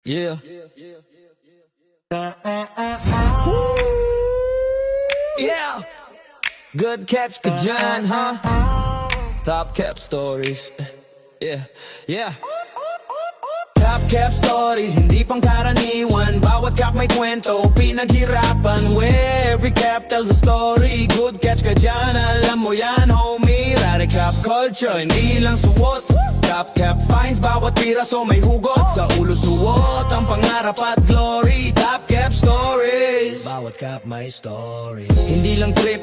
Yeah. Yeah. Good catch ka dyan, huh? Top cap stories. Yeah. Yeah. Top cap stories, hindi pangkaraniwan. Bawat cap may kwento, pinaghirapan. Where every cap tells a story. Good catch ka dyan, alam mo yan, homie. Rare cap culture, hindi lang suot. Top cap finds, bawat piraso may hugot. Sa ulo suot, ang pangarap at glory. Top cap stories, bawat cap may story. Hindi lang trip,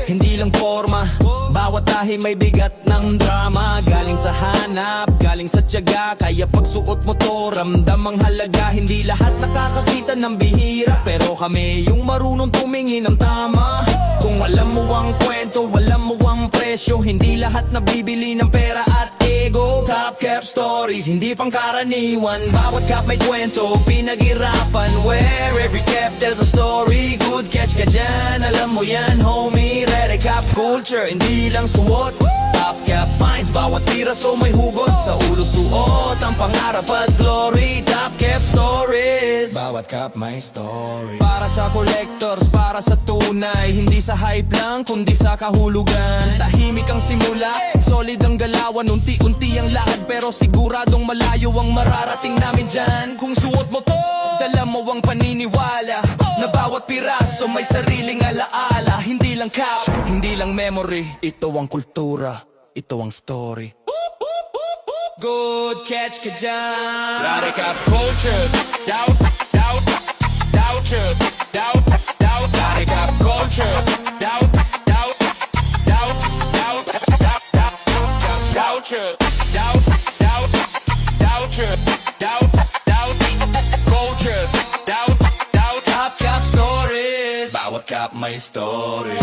hindi lang forma. Bawat tahi may bigat ng drama. Galing sa hanap, galing sa tiyaga. Kaya pagsuot mo to, ramdam ang halaga. Hindi lahat nakakakita ng bihira, pero kami yung marunong tumingin ng tama. Kung alam mo ang kwento, alam mo ang presyo. Hindi lahat nabibili ng pera at ego. Top cap stories, hindi pangkaraniwan. Bawat cap may kwento, pinaghirapan. Where every cap tells a story. Good catch ka dyan, alam mo yan, homie. Rare cap culture, hindi lang suot. Top cap finds, bawat piraso may hugot. Sa ulo suot, ang pangarap at glory. Top cap stories, bawat cap may story. Para sa collectors, para sa tunay. Hindi sa hype lang, kundi sa kahulugan. Tahimik ang simula, solid ang galawan. Unti-unti ang lakad, pero siguradong malayo ang mararating namin dyan. Kung suot mo to, dala mo ang paniniwala na bawat piraso may sariling alaala. Hindi lang cap, hindi lang memory. Ito ang kultura, ito ang story. Good catch ka dyan. Rare cap culture. Doubt, doubt, doubters. Doubt, doubt, rare cap culture. Doubt, doubt, doubt, doubt, doubt, doubt, doubters. Doubt, doubt, doubters. Doubt, doubt, culture. Doubt, doubt, top cap stories. Bawat cap may story.